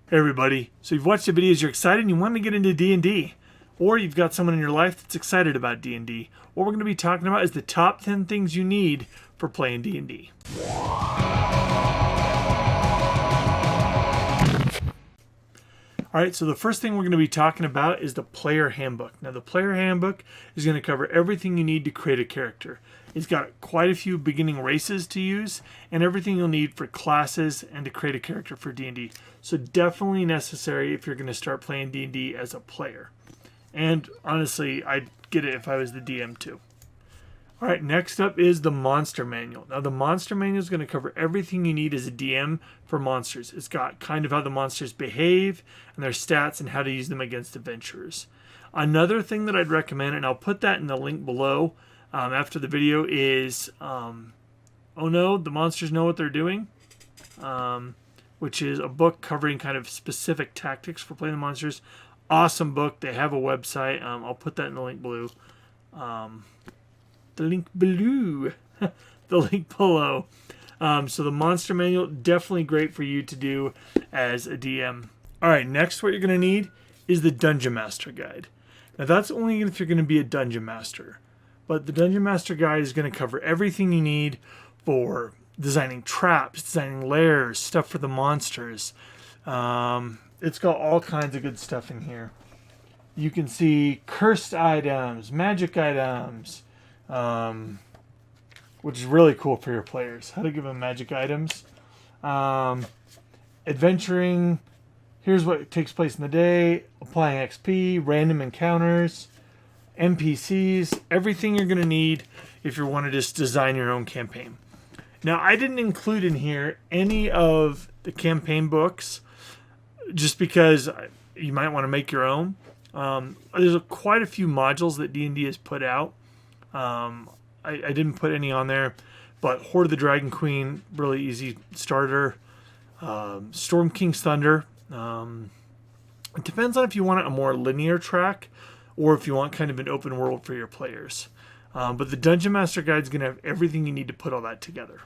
Hey everybody, so you've watched the videos, you're excited and you want to get into D&D, or you've got someone in your life that's excited about D&D. What we're going to be talking about is the top 10 things you need for playing D&D. Alright, so the first thing we're going to be talking about is the player handbook. Now the player handbook is going to cover everything you need to create a character. It's got quite a few beginning races to use and everything you'll need for classes and to create a character for D&D. So definitely necessary if you're going to start playing D&D as a player. And honestly, I'd get it if I was the DM too. Alright, next up is the monster manual. Now the monster manual is going to cover everything you need as a DM for monsters. It's got kind of how the monsters behave and their stats and how to use them against adventurers. Another thing that I'd recommend, and I'll put that in the link below after the video, is Oh No, the Monsters Know What They're Doing, which is a book covering kind of specific tactics for playing the monsters. Awesome book. They have a website. I'll put that in the link below. The link below. So the monster manual, definitely great for you to do as a DM. Alright, next what you're going to need is the Dungeon Master Guide. Now that's only if you're going to be a Dungeon Master. But the Dungeon Master Guide is going to cover everything you need for designing traps, designing lairs, stuff for the monsters. It's got all kinds of good stuff in here. You can see cursed items, magic items, which is really cool for your players. How to give them magic items. Adventuring. Here's what takes place in the day. Applying XP, random encounters, NPCs, everything you're going to need if you want to just design your own campaign. Now, I didn't include in here any of the campaign books just because you might want to make your own. There's quite a few modules that D&D has put out. I didn't put any on there, but Horde of the Dragon Queen, really easy starter. Storm King's Thunder. It depends on if you want a more linear track or if you want kind of an open world for your players. But the Dungeon Master Guide is going to have everything you need to put all that together.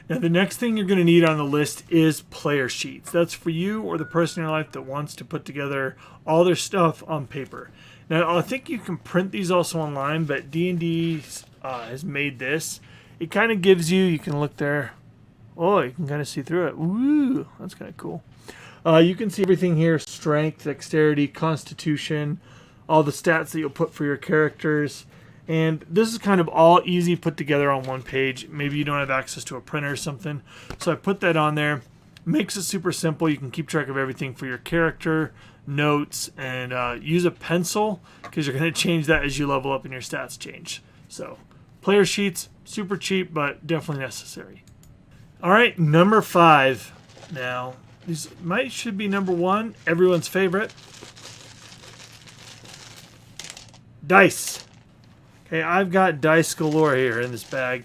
Now, the next thing you're going to need on the list is player sheets. That's for you or the person in your life that wants to put together all their stuff on paper. Now, I think you can print these also online, but D&D has made this. It kind of gives you can look there. Oh, you can kind of see through it. Ooh, that's kind of cool. You can see everything here: strength, dexterity, constitution, all the stats that you'll put for your characters. And this is kind of all easy put together on one page. Maybe you don't have access to a printer or something. So I put that on there. Makes it super simple. You can keep track of everything for your character, notes, and use a pencil because you're going to change that as you level up and your stats change. So player sheets, super cheap, but definitely necessary. All right, number 5. Now, these should be number 1, everyone's favorite. Dice. Okay, I've got dice galore here in this bag,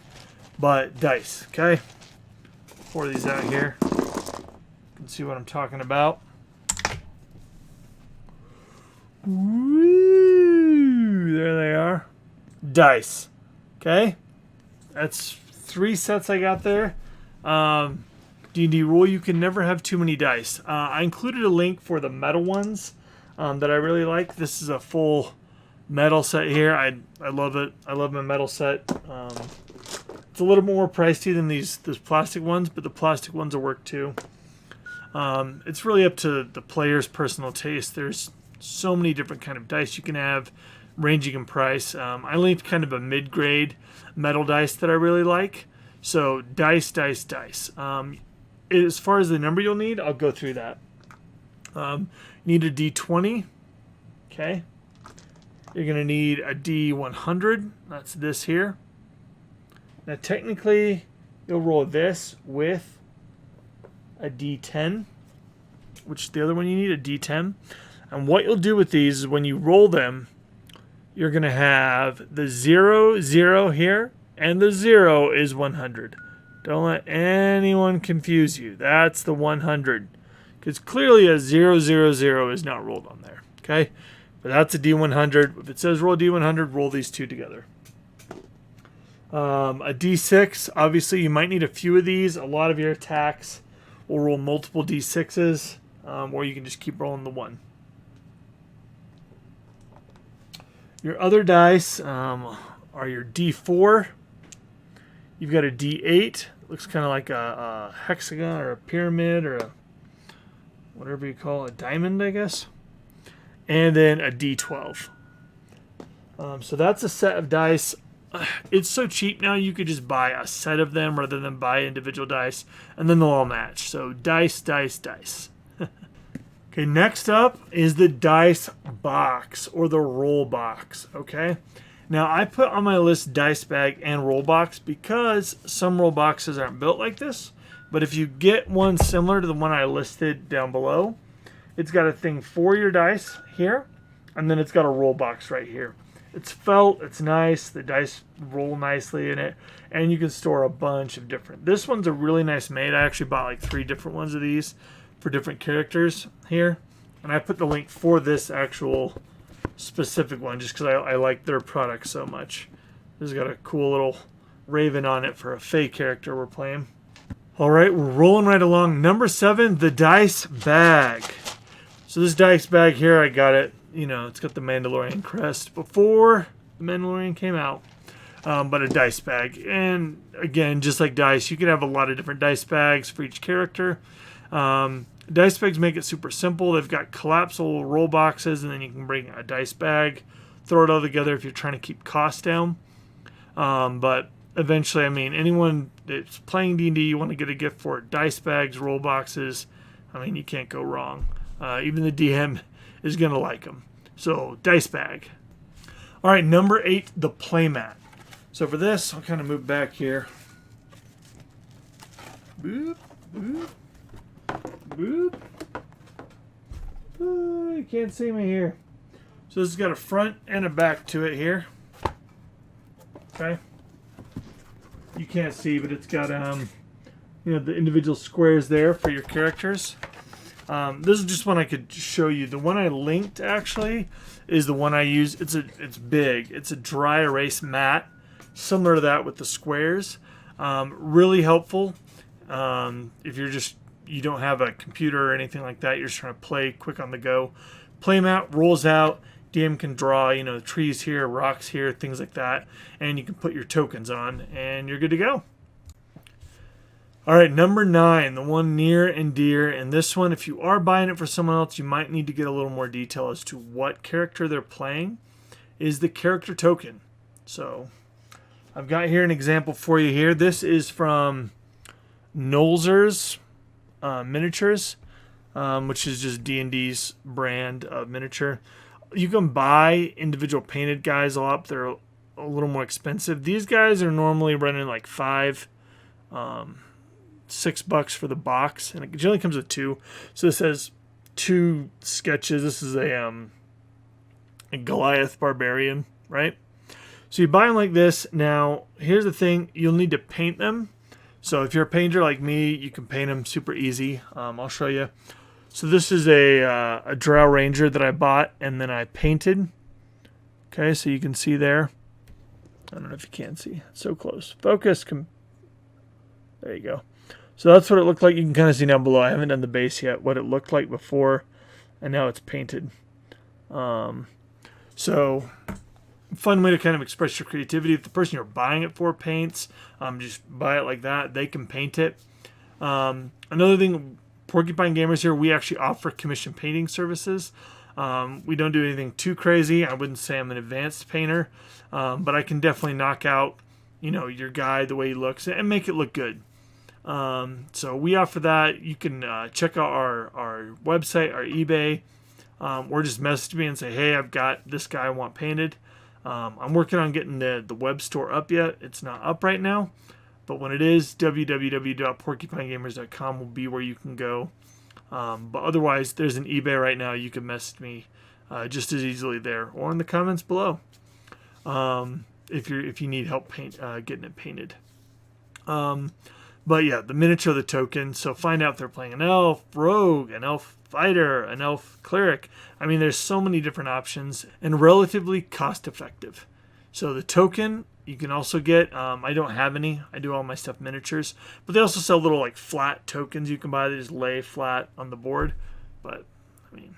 but dice, okay? Pour these out here. You can see what I'm talking about. Woo! There they are. Dice. Okay? That's 3 sets I got there. D&D rule, you can never have too many dice. I included a link for the metal ones that I really like. This is a full metal set here. I love it. I love my metal set. It's a little more pricey than these plastic ones, but the plastic ones will work too. It's really up to the player's personal taste. There's so many different kind of dice you can have, ranging in price. I linked kind of a mid-grade metal dice that I really like. So dice. As far as the number you'll need, I'll go through that. Need a D20. Okay. You're going to need a D100. That's this here. Now, technically, you'll roll this with a D10, which is the other one you need, a D10. And what you'll do with these is when you roll them, you're going to have the 0, 0 here, and the 0 is 100. Don't let anyone confuse you. That's the 100. Because clearly a 0, 0, 0 is not rolled on there. Okay? But that's a D100. If it says roll D100, roll these two together. A D6. Obviously, you might need a few of these. A lot of your attacks will roll multiple D6s. or you can just keep rolling the 1. Your other dice are your D4. You've got a D8. Looks kind of like a hexagon or a pyramid or a whatever you call it, a diamond, I guess. And then a D12. So that's a set of dice. It's so cheap now, you could just buy a set of them rather than buy individual dice, and then they'll all match. So dice, dice, dice. Okay, next up is the dice box or the roll box. Okay, now I put on my list dice bag and roll box because some roll boxes aren't built like this. But if you get one similar to the one I listed down below, it's got a thing for your dice here, and then it's got a roll box right here. It's felt, it's nice, the dice roll nicely in it, and you can store a bunch of different. This one's a really nice made. I actually bought like 3 different ones of these for different characters here, and I put the link for this actual specific one just because I like their product so much. This has got a cool little raven on it for a Fae character we're playing. All right, we're rolling right along. Number 7, the dice bag. So this dice bag here, I got it. You know, it's got the Mandalorian crest before the Mandalorian came out, but a dice bag. And again, just like dice, you can have a lot of different dice bags for each character. Dice bags make it super simple. They've got collapsible roll boxes, and then you can bring a dice bag, throw it all together if you're trying to keep costs down. But eventually, I mean, anyone that's playing D&D, you want to get a gift for it. Dice bags, roll boxes. I mean, you can't go wrong. Even the DM is going to like them. So, dice bag. All right, number 8, the playmat. So for this, I'll kind of move back here. Boop, boop, boop. Oh, you can't see me here. So this has got a front and a back to it here. Okay. You can't see, but it's got you know, the individual squares there for your characters. This is just one I could show you. The one I linked actually is the one I use. It's big. It's a dry erase mat, similar to that with the squares. Really helpful if you don't have a computer or anything like that. You're just trying to play quick on the go. Playmat rolls out. DM can draw, you know, trees here, rocks here, things like that, and you can put your tokens on, and you're good to go. All right, number 9, the one near and dear. And this one, if you are buying it for someone else, you might need to get a little more detail as to what character they're playing, is the character token. So I've got here an example for you here. This is from Nolzur's Miniatures, which is just D&D's brand of miniature. You can buy individual painted guys a lot, but they're a little more expensive. These guys are normally running like $5, $6 for the box, and it generally comes with 2. So this has 2 sketches. This is a Goliath barbarian, right? So you buy them like this. Now, here's the thing. You'll need to paint them. So if you're a painter like me, you can paint them super easy. I'll show you. So this is a Drow Ranger that I bought and then I painted. Okay, so you can see there. I don't know if you can see. It's so close. Focus. There you go. So that's what it looked like. You can kind of see down below. I haven't done the base yet. What it looked like before, and now it's painted. So fun way to kind of express your creativity. If the person you're buying it for paints, just buy it like that. They can paint it. Another thing, PorcupineGamers here, we actually offer commission painting services. We don't do anything too crazy. I wouldn't say I'm an advanced painter, but I can definitely knock out, you know, your guy, the way he looks, and make it look good. So we offer that. You can check out our website, our eBay, or just message me and say, hey, I've got this guy I want painted. I'm working on getting the web store up yet. It's not up right now, but when it is, www.porcupinegamers.com will be where you can go. But otherwise, there's an eBay right now. You can message me just as easily there, or in the comments below if you need help getting it painted. But yeah, the miniature of the token. So find out if they're playing an elf rogue, an elf fighter, an elf cleric. I mean, there's so many different options and relatively cost effective. So the token you can also get, I don't have any. I do all my stuff miniatures, but they also sell little like flat tokens you can buy that just lay flat on the board. But, I mean,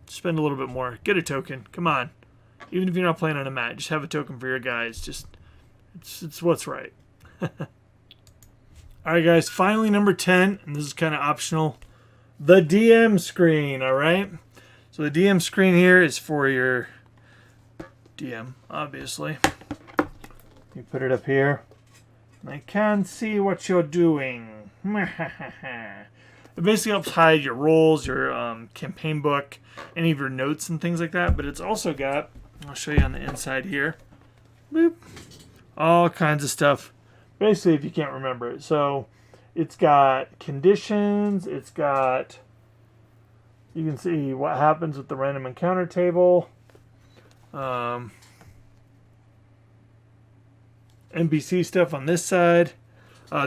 spend a little bit more. Get a token. Come on. Even if you're not playing on a mat, just have a token for your guys. Just, it's what's right. Alright guys, finally number 10, and this is kind of optional, the DM screen, alright? So the DM screen here is for your DM, obviously. You put it up here. I can't see what you're doing. It basically helps hide your roles, your campaign book, any of your notes and things like that, but it's also got, I'll show you on the inside here, boop, all kinds of stuff. Basically, if you can't remember it. So, it's got conditions. It's got, you can see what happens with the random encounter table. NPC stuff on this side.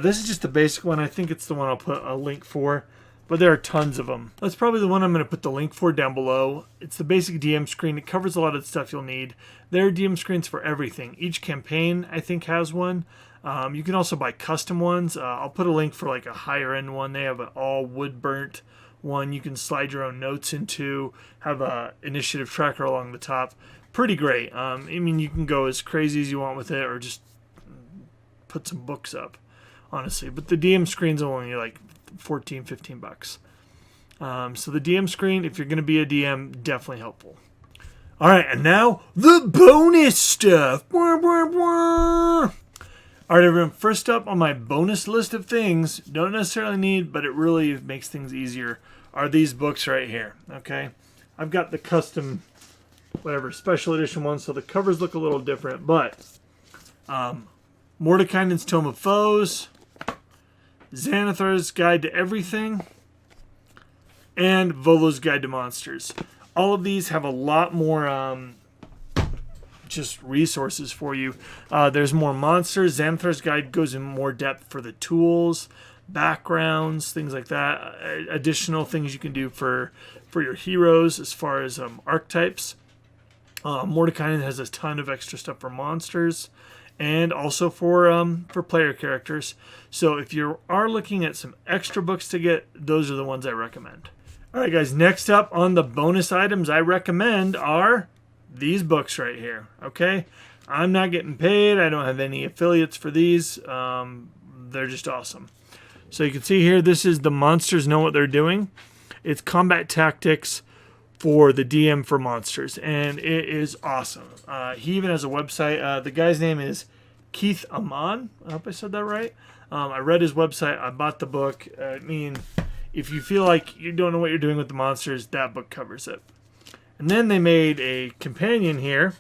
This is just the basic one. I think it's the one I'll put a link for. But there are tons of them. That's probably the one I'm going to put the link for down below. It's the basic DM screen. It covers a lot of the stuff you'll need. There are DM screens for everything. Each campaign, I think, has one. You can also buy custom ones. I'll put a link for like a higher end one. They have an all wood burnt one you can slide your own notes into, have a initiative tracker along the top. Pretty great. I mean, you can go as crazy as you want with it or just put some books up, honestly. But the DM screen's only like 14, 15 bucks. So the DM screen, if you're going to be a DM, definitely helpful. All right, and now the bonus stuff. All right, everyone, first up on my bonus list of things, don't necessarily need, but it really makes things easier, are these books right here, okay? I've got the custom, whatever, special edition ones, so the covers look a little different, but Mordenkainen's Tome of Foes, Xanathar's Guide to Everything, and Volo's Guide to Monsters. All of these have a lot more just resources for you. There's more monsters. Xanathar's Guide goes in more depth for the tools, backgrounds, things like that. Additional things you can do for your heroes as far as archetypes. Mordenkainen has a ton of extra stuff for monsters and also for player characters. So if you are looking at some extra books to get, those are the ones I recommend. All right, guys, next up on the bonus items I recommend are these books right here, okay? I'm not getting paid. I don't have any affiliates for these. They're just awesome. So you can see here, this is The Monsters Know What They're Doing. It's combat tactics for the DM for monsters, and it is awesome. He even has a website. The guy's name is Keith Amon. I hope I said that right. I read his website. I bought the book. I mean, if you feel like you don't know what you're doing with the monsters, that book covers it. And then they made a companion here,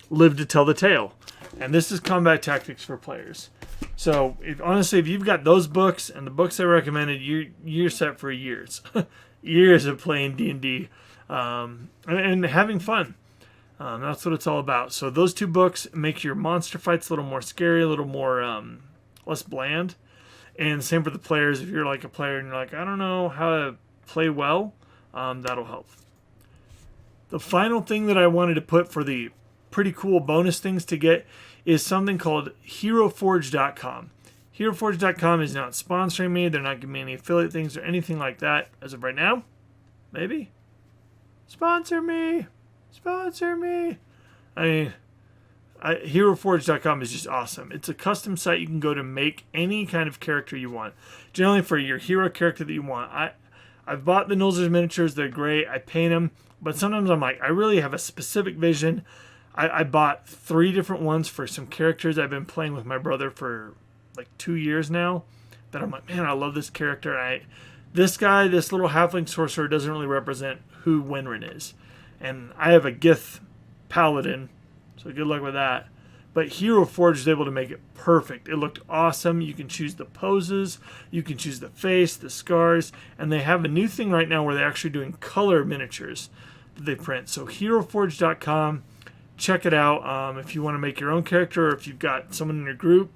Live to Tell the Tale. And this is combat tactics for players. So, honestly, if you've got those books and the books I recommended, you're set for years. Years of playing D&D and having fun. That's what it's all about. So those two books make your monster fights a little more scary, a little more less bland. And same for the players. If you're like a player and you're like, I don't know how to play well, that'll help. The final thing that I wanted to put for the pretty cool bonus things to get is something called HeroForge.com. HeroForge.com is not sponsoring me. They're not giving me any affiliate things or anything like that as of right now. Maybe. Sponsor me. Sponsor me. I mean, HeroForge.com is just awesome. It's a custom site you can go to make any kind of character you want. Generally for your hero character that you want. I've bought the Nulzer's miniatures. They're great. I paint them. But sometimes I'm like, I really have a specific vision. I bought 3 different ones for some characters I've been playing with my brother for like 2 years now. That I'm like, man, I love this character. This guy, this little halfling sorcerer, doesn't really represent who Winrin is. And I have a Gith paladin, so good luck with that. But Hero Forge is able to make it perfect. It looked awesome. You can choose the poses, you can choose the face, the scars, and they have a new thing right now where they're actually doing color miniatures that they print. So HeroForge.com, check it out if you want to make your own character or if you've got someone in your group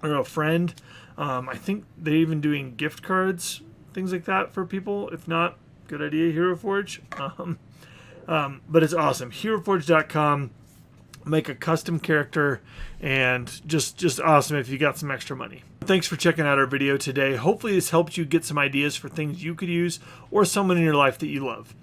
or a friend. I think they're even doing gift cards, things like that for people. If not, good idea, HeroForge. But it's awesome. HeroForge.com. make a custom character, and just awesome if you got some extra money. Thanks for checking out our video today. Hopefully this helped you get some ideas for things you could use or someone in your life that you love.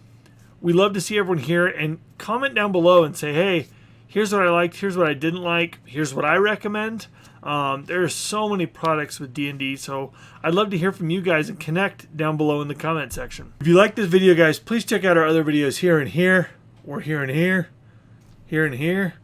We love to see everyone here, and comment down below and say, hey, here's what I liked, here's what I didn't like, here's what I recommend. There are so many products with D&D, so I'd love to hear from you guys and connect down below in the comment section. If you like this video, guys, please check out our other videos here and here, or here and here, here and here,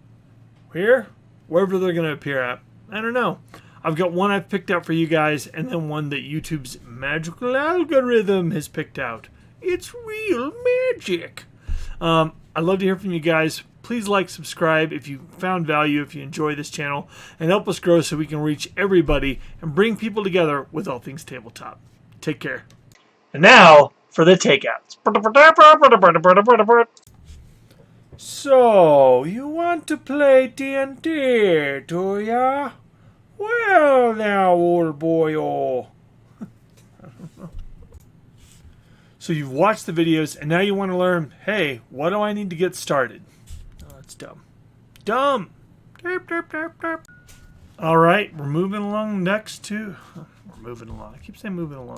here, wherever they're going to appear at. I don't know. I've got one I've picked out for you guys, and then one that YouTube's magical algorithm has picked out. It's real magic. I'd love to hear from you guys. Please like, subscribe if you found value, if you enjoy this channel, and help us grow so we can reach everybody and bring people together with all things tabletop. Take care. And now for the takeouts. So, you want to play D&D, do ya? Well now, old boy. So you've watched the videos, and now you want to learn, hey, what do I need to get started? Oh, that's dumb. Dumb! Derp, derp, derp, derp. Alright, we're moving along next to... We're moving along. I keep saying moving along.